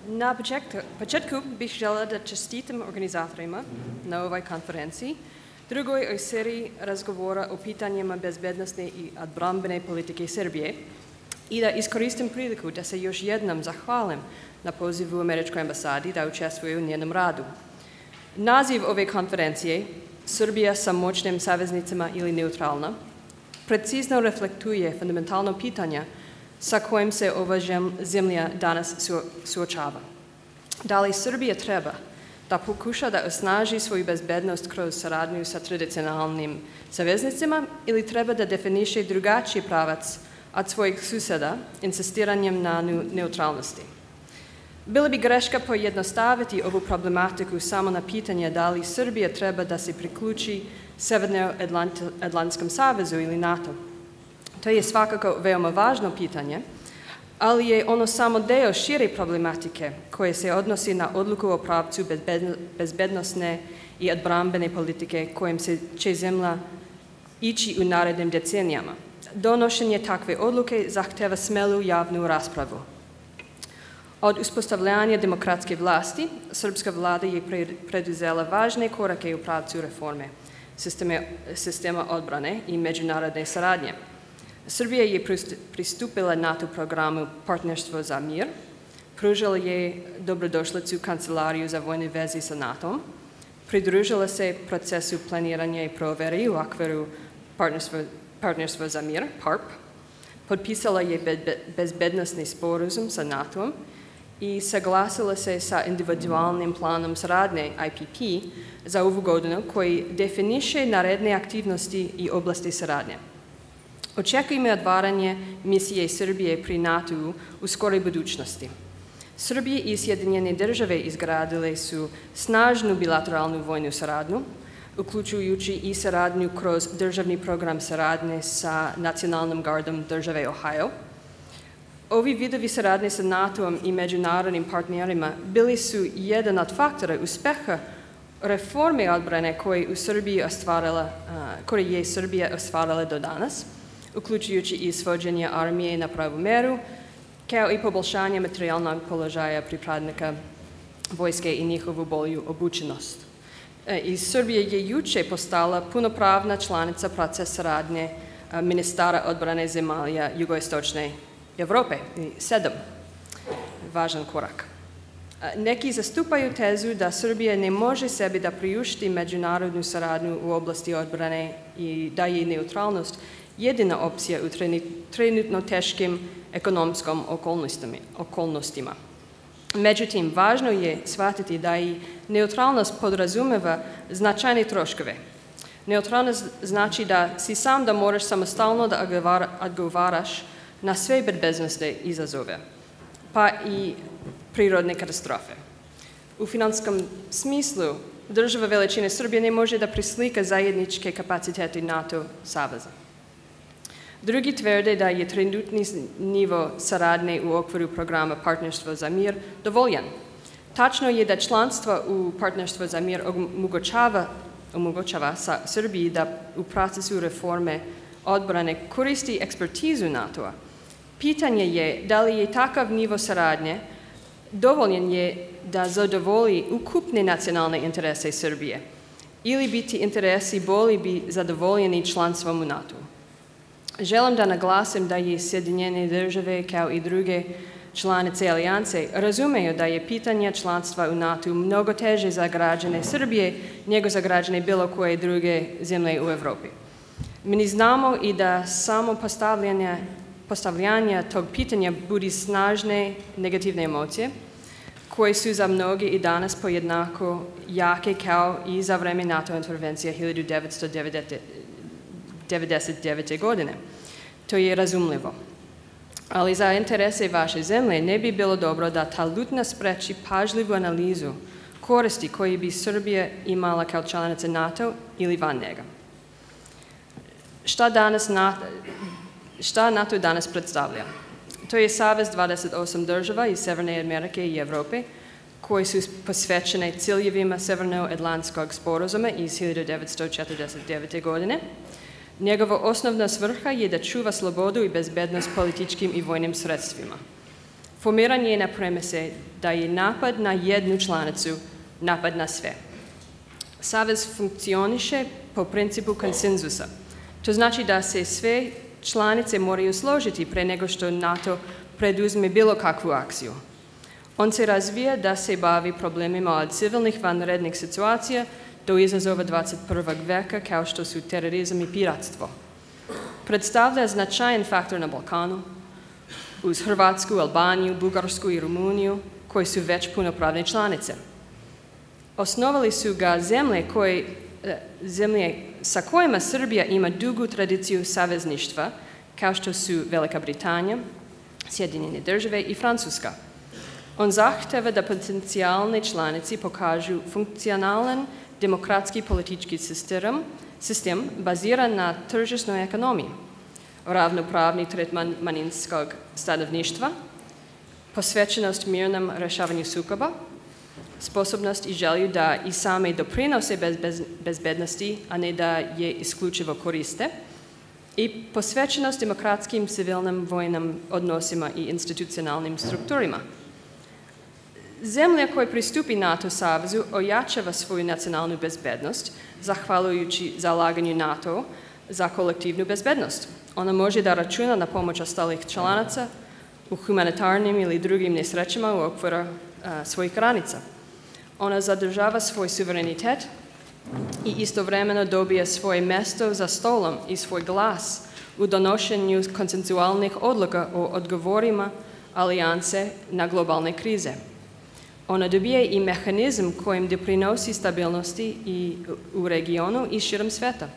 Na početku bih žela da čestitam organizatorima na ovoj konferenciji, drugoj o seriji razgovora o pitanjima bezbednosne i odbrambene politike Srbije i da iskoristim priliku da se još jednom zahvalim na pozivu Američkoj ambasadi da učestvuju u njenom radu. Naziv ove konferencije, Srbija sa moćnim saveznicima ili neutralna, precizno reflektuje fundamentalno pitanje sa kojim se ova zemlja danas suočava. Da li Srbija treba da pokuša da osnaži svoju bezbednost kroz saradnju sa tradicionalnim saveznicima ili treba da definiše drugačiji pravac od svojih suseda insistiranjem na neutralnosti? Bilo bi greška pojednostaviti ovu problematiku samo na pitanje da li Srbija treba da se priključi Severnoatlantskom savezu ili NATO. To je svakako veoma važno pitanje, ali je ono samo deo šire problematike koje se odnosi na odluku o pravcu bezbednosne i odbrambene politike kojim će zemlja ići u narednim decenijama. Donošenje takve odluke zahteva smelu javnu raspravu. Od uspostavljanja demokratske vlasti, srpska vlada je preduzela važne korake u pravcu reforme sistema odbrane i međunarodne saradnje. Srbija je pristupila NATO programu Partnerstvo za mir, pružila je dobrodošlicu Kancelariju za vojne veze sa NATO-om, pridružila se procesu planiranja i provere u okviru Partnerstvo za mir, PARP, potpisala je bezbednosni sporazum sa NATO-om i saglasila se sa individualnim planom saradnje IPP za ovu godinu koji definiše naredne aktivnosti i oblasti saradnje. Očekujemo otvaranje misije Srbije pri NATO-u u skoroj budućnosti. Srbija i Sjedinjene države izgradile su snažnu bilateralnu vojnu saradnju, uključujući i saradnju kroz državni program saradnje sa Nacionalnom gardom države Ohio. Ovi vidovi saradnje sa NATO-om i međunarodnim partnerima bili su jedan od faktora uspeha reforme odbrane koje je Srbija ostvarila do danas, uključujući i svođenje armije na pravu meru, kao i poboljšanje materijalnog položaja pripadnika vojske i njihovu bolju obučenost. I Srbija je juče postala punopravna članica procesa saradnje ministara odbrane zemalja jugoistočne Evrope, 7. Važan korak. Neki zastupaju tezu da Srbija ne može sebi da priušti međunarodnu saradnju u oblasti odbrane i da je neutralnost jedina opcija u trenutno teškim ekonomskom okolnostima. Međutim, važno je shvatiti da i neutralnost podrazumeva značajne troškove. Neutralnost znači da si sam da moraš samostalno da odgovaraš na sve bezbednosne izazove, pa i prirodne katastrofe. U finansijskom smislu, država veličine Srbije ne može da prislika zajedničke kapacitete NATO saveza. Drugi tvrde da je trenutni nivo saradnje u okviru programa Partnerstvo za mir dovoljan. Tačno je da članstvo u Partnerstvo za mir omogućava Srbiji da u procesu reforme odbrane koristi ekspertizu NATO-a. Pitanje je da li je takav nivo saradnje dovoljan je da zadovolji ukupne nacionalne interese Srbije ili biti interesi bolji bi zadovoljeni članstvom u NATO-u. Želim da naglasim da je Sjedinjene države kao i druge članice alijance razumeju da je pitanje članstva u NATO-u mnogo teže za građane Srbije nego za građane bilo koje druge zemlje u Evropi. Mi znamo i da samo postavljanje tog pitanja budi snažne negativne emocije koje su za mnogi i danas pojednako jake kao i za vreme NATO intervencije 1999. godine. To je razumljivo. Ali za interese vaše zemlje ne bi bilo dobro da ta lutna spreči pažljivu analizu koristi koje bi Srbija imala kao članica NATO ili van njega. Šta NATO danas predstavlja? To je savez 28 država iz Severne Amerike i Evrope koji su posvećene ciljevima Severnoatlantskog sporazuma iz 1949. godine. Njegova osnovna svrha je da čuva slobodu i bezbednost političkim i vojnim sredstvima. Formiranje je na premise da je napad na jednu članicu napad na sve. Savez funkcioniše po principu konsenzusa. To znači da se sve članice moraju složiti pre nego što NATO preduzme bilo kakvu akciju. On se razvija da se bavi problemima od civilnih vanrednih situacija do izazova 21. veka kao što su terorizam i piratstvo. Predstavlja značajan faktor na Balkanu, uz Hrvatsku, Albaniju, Bugarsku i Rumuniju, koji su već punopravne članice. Osnovali su ga zemlje sa kojima Srbija ima dugu tradiciju savezništva, kao što su Velika Britanija, Sjedinjene Države i Francuska. On zahteva da potencijalne članice pokažu funkcionalan demokratski politički sistem baziran na tržišnoj ekonomiji, ravnopravni tretman manjinskog stanovništva, posvećenost mirnom rješavanju sukoba, sposobnost i želju da i same doprinose bezbednosti, a ne da je isključivo koriste, i posvećenost demokratskim, civilnim, vojnim odnosima i institucionalnim strukturima. Zemlja koja pristupi NATO savezu ojačava svoju nacionalnu bezbednost, zahvaljujući zalaganju NATO za kolektivnu bezbednost. Ona može da računa na pomoć ostalih članaca u humanitarnim ili drugim nesrećama u okviru svojih granica. Ona zadržava svoj suverenitet i istovremeno dobija svoje mesto za stolom i svoj glas u donošenju konsensualnih odluka o odgovorima alijance na globalne krize. Ona dobija i mehanizam kojim doprinosi stabilnosti u regionu i širom sveta.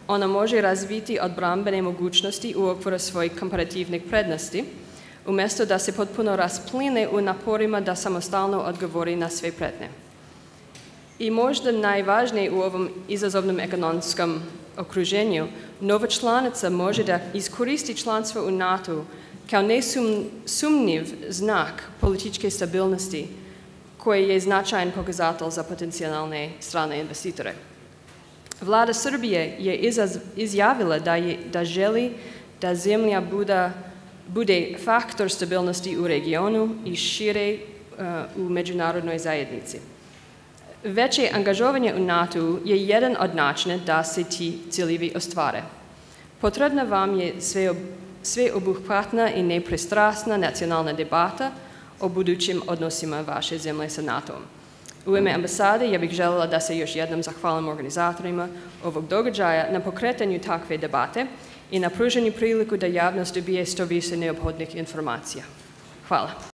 Ona može razviti odbrambene mogućnosti u okviru svojih komparativnih prednosti, umjesto da se potpuno raspline u naporima da samostalno odgovori na sve prijetnje. I možda najvažnije u ovom izazovnom ekonomskom okruženju, nova članica može da iskoristi članstvo u NATO kao nesumnjiv znak političke stabilnosti koji je značajan pokazatelj za potencijalne strane investitore. Vlada Srbije je izjavila da želi da zemlja bude faktor stabilnosti u regionu i šire u međunarodnoj zajednici. Veće angažovanje u NATO je jedan od načina da se ti ciljevi ostvare. Potrebna vam je sveobuhvatna i nepristrasna nacionalna debata o budućim odnosima vaše zemlje sa NATO-om. U ime ambasade ja bih željela da se još jednom zahvalim organizatorima ovog događaja na pokretanju takve debate i na pruženju priliku da javnost dobije što više neophodnih informacija. Hvala.